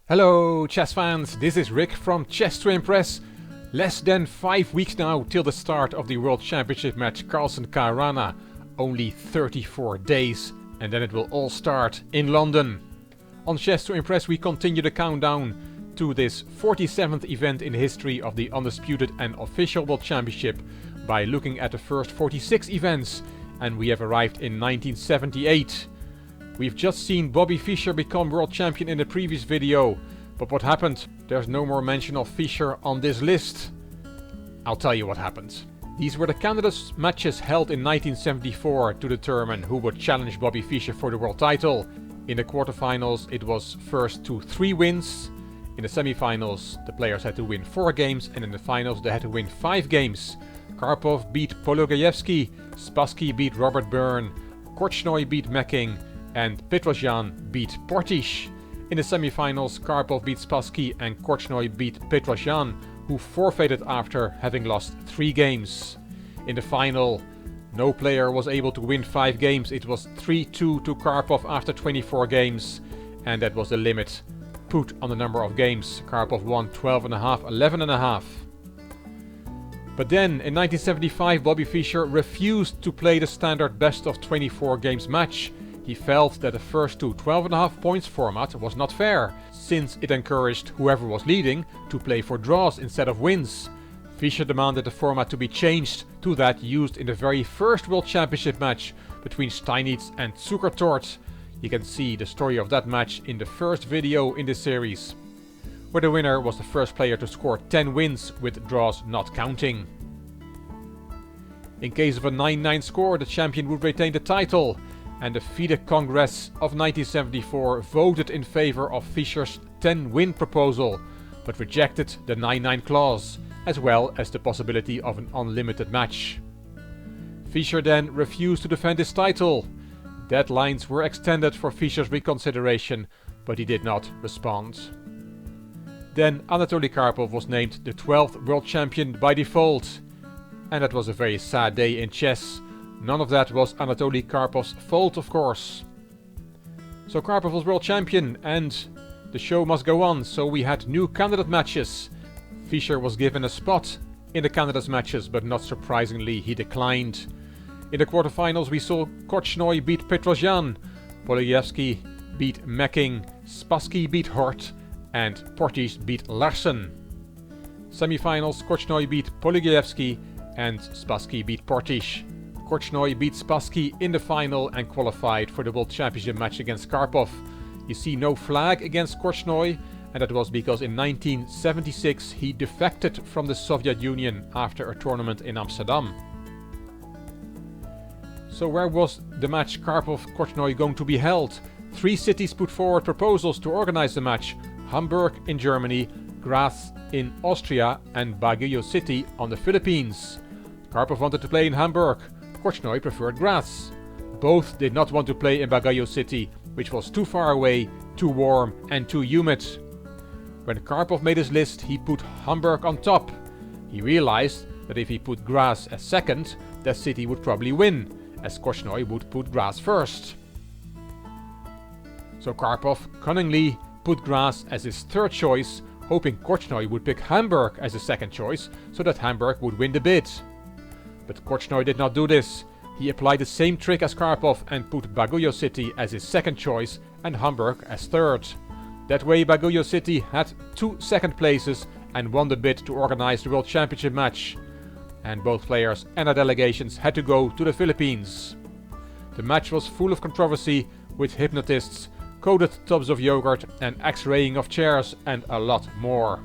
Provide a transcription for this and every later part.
Hello chess fans, this is Rick from Chess to Impress. Less than 5 weeks now till the start of the World Championship match Carlsen-Caruana. Only 34 days and then it will all start in London. On Chess to Impress we continue the countdown to this 47th event in the history of the undisputed and official World Championship by looking at the first 46 events, and we have arrived in 1978. We've just seen Bobby Fischer become world champion in the previous video, but what happened? There's no more mention of Fischer on this list. I'll tell you what happened. These were the candidates matches held in 1974 to determine who would challenge Bobby Fischer for the world title. In the quarterfinals it was first to 3 wins. In the semifinals the players had to win 4 games, and in the finals they had to win 5 games. Karpov beat Polugajevsky, Spassky beat Robert Byrne, Korchnoi beat Mecking, and Petrosyan beat Portisch. In the semi-finals Karpov beat Spassky and Korchnoi beat Petrosyan, who forfeited after having lost 3 games. In the final, no player was able to win 5 games. It was 3-2 to Karpov after 24 games, and that was the limit put on the number of games. Karpov won 12.5, 11.5. But then in 1975 Bobby Fischer refused to play the standard best of 24 games match. He felt that the first to 12.5 points format was not fair, since it encouraged whoever was leading to play for draws instead of wins. Fischer demanded the format to be changed to that used in the very first World Championship match between Steinitz and Zukertort. You can see the story of that match in the first video in this series, where the winner was the first player to score 10 wins with draws not counting. In case of a 9-9 score, the champion would retain the title, and the FIDE Congress of 1974 voted in favor of Fischer's 10-win proposal, but rejected the 9-9 clause, as well as the possibility of an unlimited match. Fischer then refused to defend his title. Deadlines were extended for Fischer's reconsideration, but he did not respond. Then Anatoly Karpov was named the 12th world champion by default, and that was a very sad day in chess. None of that was Anatoly Karpov's fault, of course. So Karpov was world champion and the show must go on, so we had new candidate matches. Fischer was given a spot in the candidates matches, but not surprisingly he declined. In the quarterfinals we saw Korchnoi beat Petrosyan, Polugajevsky beat Mecking, Spassky beat Hort, and Portisch beat Larsen. Semifinals Korchnoi beat Polugajevsky and Spassky beat Portisch. Korchnoi beat Spassky in the final and qualified for the World Championship match against Karpov. You see no flag against Korchnoi, and that was because in 1976 he defected from the Soviet Union after a tournament in Amsterdam. So where was the match Karpov-Korchnoi going to be held? 3 cities put forward proposals to organize the match: Hamburg in Germany, Graz in Austria and Baguio City on the Philippines. Karpov wanted to play in Hamburg. Korchnoi preferred Graz. Both did not want to play in Baguio City, which was too far away, too warm and too humid. When Karpov made his list, he put Hamburg on top. He realized that if he put Graz as second, that city would probably win, as Korchnoi would put Graz first. So Karpov cunningly put Graz as his third choice, hoping Korchnoi would pick Hamburg as his second choice, so that Hamburg would win the bid. But Korchnoi did not do this. He applied the same trick as Karpov and put Baguio City as his second choice and Hamburg as third. That way Baguio City had 2 second places and won the bid to organize the World Championship match. And both players and their delegations had to go to the Philippines. The match was full of controversy, with hypnotists, coated tubs of yogurt and X-raying of chairs and a lot more.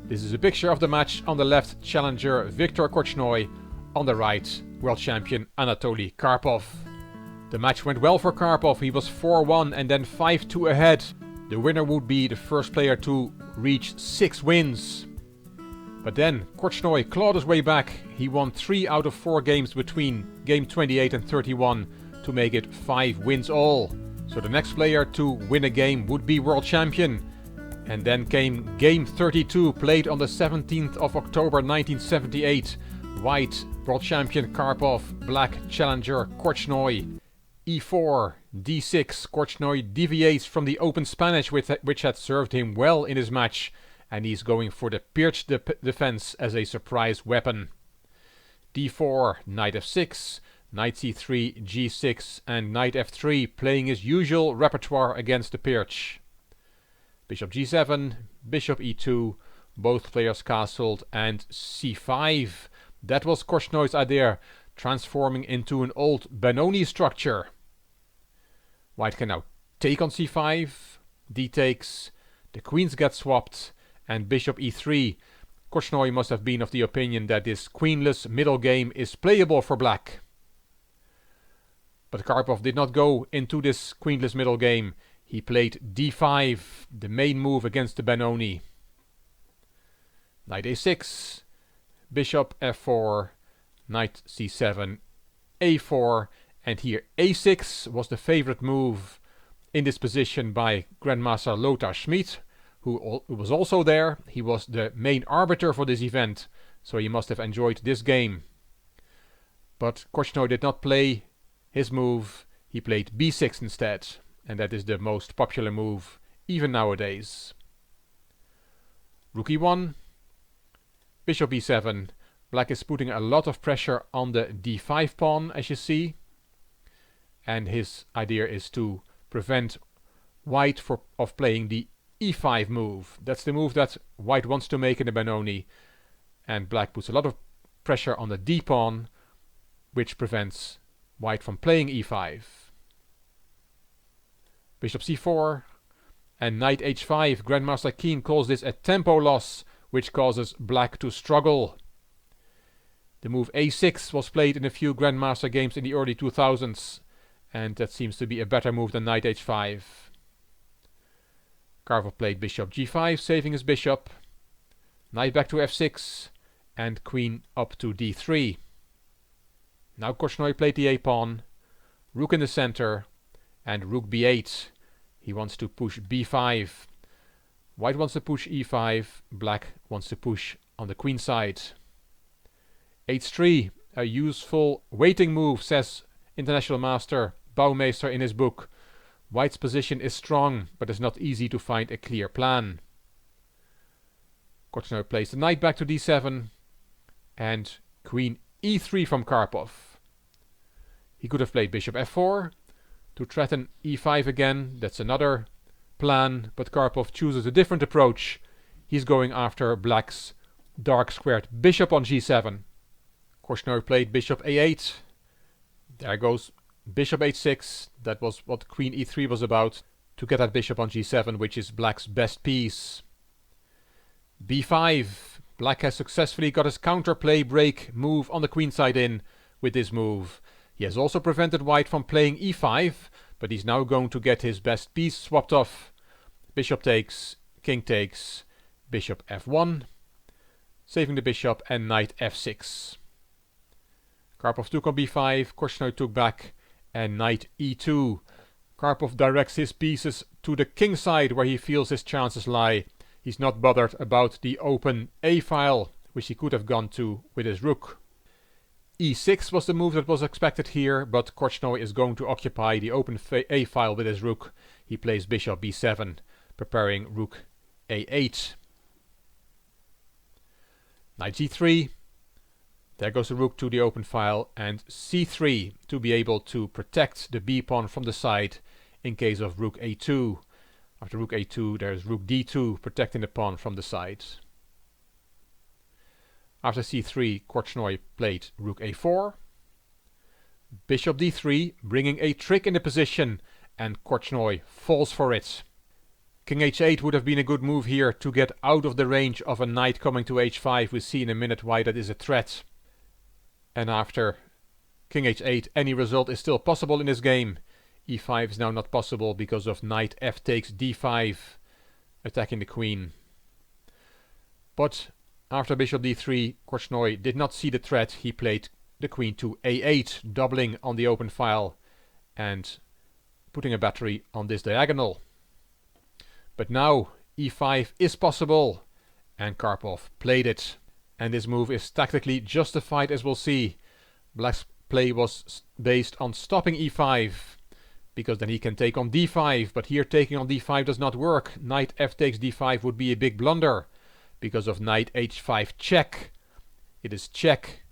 This is a picture of the match. On the left, challenger Viktor Korchnoi. On the right, world champion Anatoly Karpov. The match went well for Karpov. He was 4-1 and then 5-2 ahead. The winner would be the first player to reach 6 wins. But then Korchnoi clawed his way back. He won 3 out of 4 games between game 28 and 31 to make it 5 wins all. So the next player to win a game would be world champion. And then came game 32, played on the 17th of October 1978. White world champion Karpov, black challenger Korchnoi. e4, d6, Korchnoi deviates from the open Spanish which had served him well in his match, and he's going for the perched defense as a surprise weapon. d4, knight f6, knight c3, g6, and knight f3, playing his usual repertoire against the perch. Bishop g7, bishop e2, both players castled, and c5. That was Korchnoi's idea, transforming into an old Benoni structure. White can now take on c5, d takes, the queens get swapped, and bishop e3. Korchnoi must have been of the opinion that this queenless middle game is playable for black. But Karpov did not go into this queenless middle game. He played d5, the main move against the Benoni. Knight a6, bishop f4, knight c7, a4, and here a6 was the favorite move in this position by Grandmaster Lothar Schmid, who was also there. He was the main arbiter for this event, so he must have enjoyed this game. But Korchnoi did not play his move, he played b6 instead, and that is the most popular move even nowadays. Rook e1, bishop e7. Black is putting a lot of pressure on the d5 pawn, as you see, and his idea is to prevent white of playing the e5 move. That's the move that white wants to make in the Benoni, and black puts a lot of pressure on the d pawn, which prevents white from playing e5. Bishop c4 and knight h5. Grandmaster Keen calls this a tempo loss, which causes black to struggle. The move a6 was played in a few Grandmaster games in the early 2000s, and that seems to be a better move than knight h5. Karpov played bishop g5, saving his bishop. Knight back to f6, and queen up to d3. Now Korchnoi played the a-pawn, rook in the center, and rook b8. He wants to push b5. White wants to push e5, black wants to push on the queen side. h3, a useful waiting move, says International Master Baumeister in his book. White's position is strong, but it's not easy to find a clear plan. Korchnoi plays the knight back to d7, and queen e3 from Karpov. He could have played bishop f4 to threaten e5 again. That's another plan, but Karpov chooses a different approach. He's going after black's dark squared bishop on g7. Korchnoi played bishop a8. There goes bishop h6. That was what queen e3 was about, to get that bishop on g7, which is black's best piece. b5. Black has successfully got his counterplay break move on the queen side in with this move. He has also prevented white from playing e5, but he's now going to get his best piece swapped off. Bishop takes, king takes, bishop f1, saving the bishop, and knight f6. Karpov took on b5, Korchnoi took back, and knight e2. Karpov directs his pieces to the king side where he feels his chances lie. He's not bothered about the open a file, which he could have gone to with his rook. e6 was the move that was expected here, but Korchnoi is going to occupy the open a file with his rook. He plays bishop b7, preparing rook a8. Knight g3. There goes the rook to the open file, and c3 to be able to protect the b-pawn from the side in case of rook a2. After rook a2, there's rook d2 protecting the pawn from the side. After c3, Korchnoi played rook a4. Bishop d3, bringing a trick in the position, and Korchnoi falls for it. King h8 would have been a good move here to get out of the range of a knight coming to h5. We'll see in a minute why that is a threat. And after king h8, any result is still possible in this game. e5 is now not possible because of knight f takes d5, attacking the queen. But after bishop d3, Korchnoi did not see the threat. He played the queen to a8, doubling on the open file and putting a battery on this diagonal. But now e5 is possible, and Karpov played it. And this move is tactically justified, as we'll see. Black's play was based on stopping e5, because then he can take on d5, but here taking on d5 does not work. Knight f takes d5 would be a big blunder, because of knight h5 check. It is check,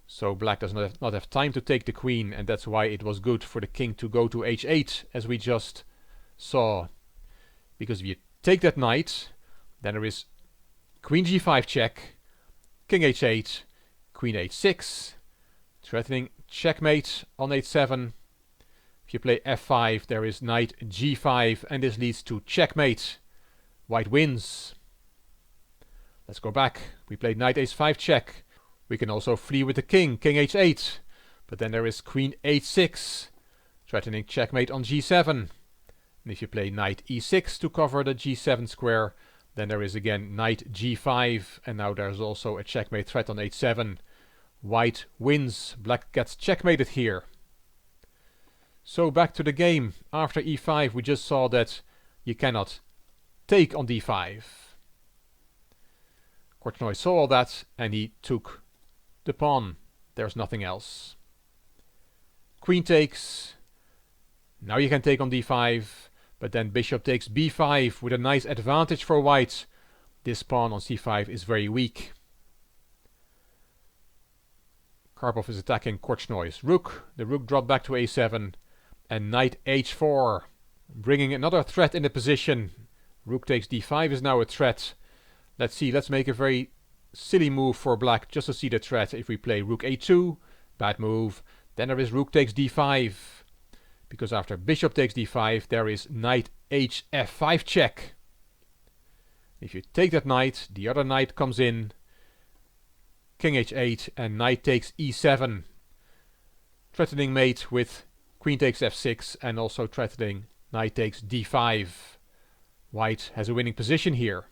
so black does not have time to take the queen, and that's why it was good for the king to go to h8, as we just saw. Because if you take that knight, then there is queen g5 check, king h8, queen h6, threatening checkmate on h7. If you play f5, there is knight g5, and this leads to checkmate. White wins. Let's go back. We played knight h5 check. We can also flee with the king h8. But then there is queen h6, threatening checkmate on g7. And if you play knight e6 to cover the g7 square, then there is again knight g5, and now there's also a checkmate threat on h7. White wins. Black gets checkmated here. So back to the game. After e5 we just saw that you cannot take on d5. Korchnoi saw all that and he took the pawn. There's nothing else. Queen takes. Now you can take on d5, but then bishop takes b5 with a nice advantage for white. This pawn on c5 is very weak. Karpov is attacking Korchnoi's rook. The rook dropped back to a7. And knight h4, bringing another threat in the position. Rook takes d5 is now a threat. Let's see, let's make a very silly move for black just to see the threat. If we play rook a2, bad move. Then there is rook takes d5. Because after bishop takes d5, there is knight hf5 check. If you take that knight, the other knight comes in. King h8 and knight takes e7. Threatening mate with queen takes f6 and also threatening knight takes d5. White has a winning position here.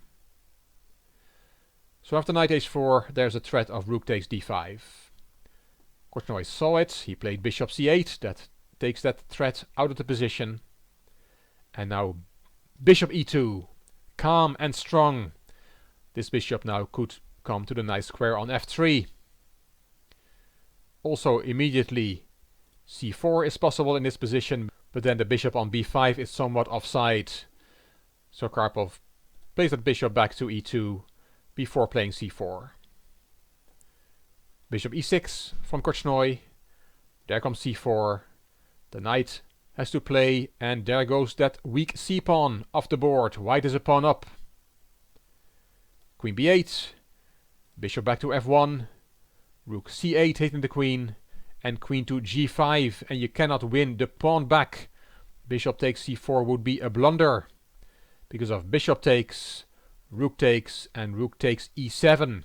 So after knight h4 there's a threat of rook takes d5. Korchnoi saw it, he played bishop c8, that takes that threat out of the position. And now bishop e2, calm and strong. This bishop now could come to the nice square on f3. Also immediately c4 is possible in this position, but then the bishop on b5 is somewhat offside. So Karpov plays that bishop back to e2 before playing c4. Bishop e6 from Korchnoi. There comes c4. The knight has to play, and there goes that weak c-pawn off the board. White is a pawn up. Queen b8. Bishop back to f1. Rook c8 hitting the queen. And queen to g5, and you cannot win the pawn back. Bishop takes c4 would be a blunder. Because of bishop takes, and rook takes e7.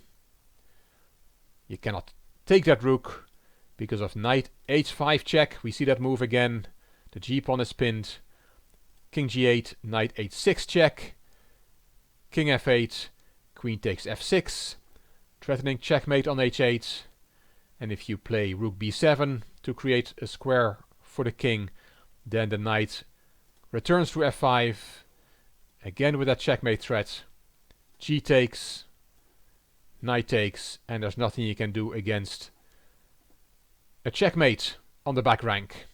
You cannot take that rook. Because of knight h5 check, we see that move again. The g-pawn is pinned. King g8, knight h6 check. King f8, queen takes f6. Threatening checkmate on h8. And if you play rook b7 to create a square for the king, then the knight returns to f5. Again with that checkmate threat. G takes, knight takes, and there's nothing you can do against a checkmate on the back rank.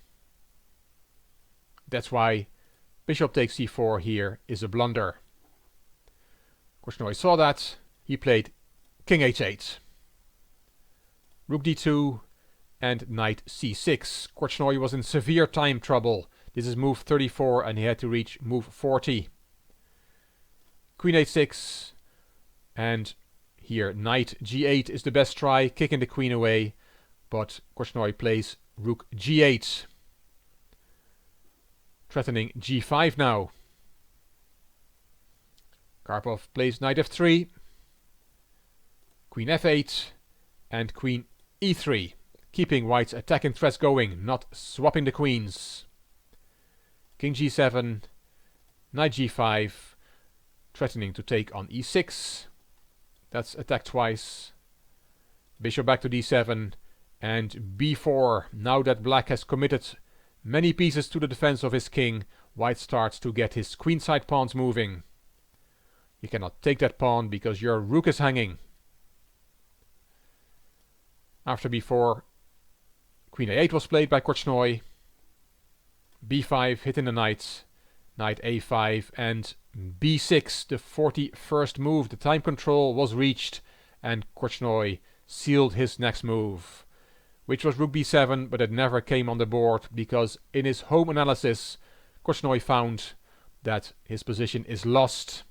That's why bishop takes c4 here is a blunder. Korchnoi saw that. He played king h8. Rook d2 and knight c6. Korchnoi was in severe time trouble. This is move 34 and he had to reach move 40. Queen h6 and here knight g8 is the best try, kicking the queen away, but Korchnoi plays rook g8. Threatening g5 now. Karpov plays knight f3, queen f8 and queen e3, keeping white's attacking threats going, not swapping the queens. King g7, knight g5, threatening to take on e6. That's attack twice. Bishop back to d7 and b4. Now that black has committed many pieces to the defense of his king, white starts to get his queenside pawns moving. You cannot take that pawn because your rook is hanging. After b4, Queen a8 was played by Korchnoi. b5 hit in the knight. Knight a5 and b6, the 41st move. The time control was reached and Korchnoi sealed his next move, which was rook b7, but it never came on the board because in his home analysis Korchnoi found that his position is lost.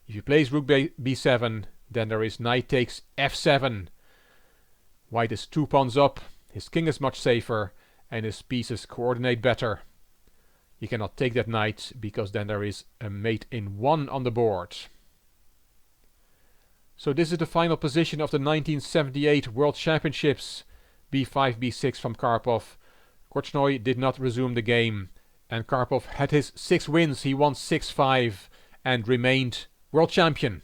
If he plays rook b7, then there is knight takes f7. White is 2 pawns up, his king is much safer, and his pieces coordinate better. You cannot take that knight because then there is a mate in 1 on the board. So this is the final position of the 1978 World Championships. b5, b6 from Karpov. Korchnoi did not resume the game, and Karpov had his 6 wins. He won 6-5 and remained world champion.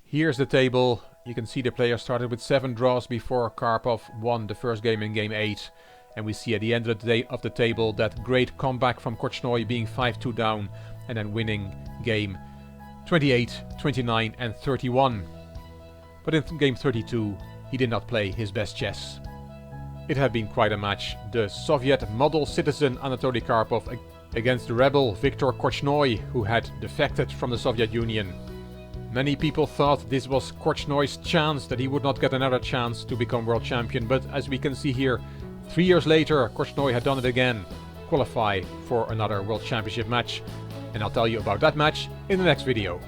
Here's the table. You can see the player started with 7 draws before Karpov won the first game in game 8. And we see at the end of the table that great comeback from Korchnoi, being 5-2 down and then winning game 28, 29 and 31. But in game 32 he did not play his best chess. It had been quite a match. The Soviet model citizen Anatoly Karpov against the rebel Viktor Korchnoi, who had defected from the Soviet Union. Many people thought this was Korchnoi's chance, that he would not get another chance to become world champion, but as we can see here, 3 years later Korchnoi had done it again, qualify for another world championship match, and I'll tell you about that match in the next video.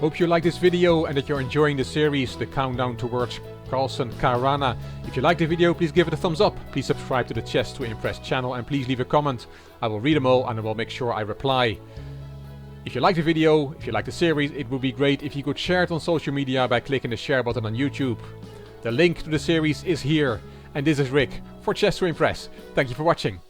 Hope you like this video and that you're enjoying the series, the countdown towards Carlsen-Caruana. If you like the video, please give it a thumbs up, please subscribe to the Chess to Impress channel, and please leave a comment. I will read them all and I will make sure I reply. If you like the video, if you like the series, it would be great if you could share it on social media by clicking the share button on YouTube. The link to the series is here, and this is Rick for Chess to Impress. Thank you for watching.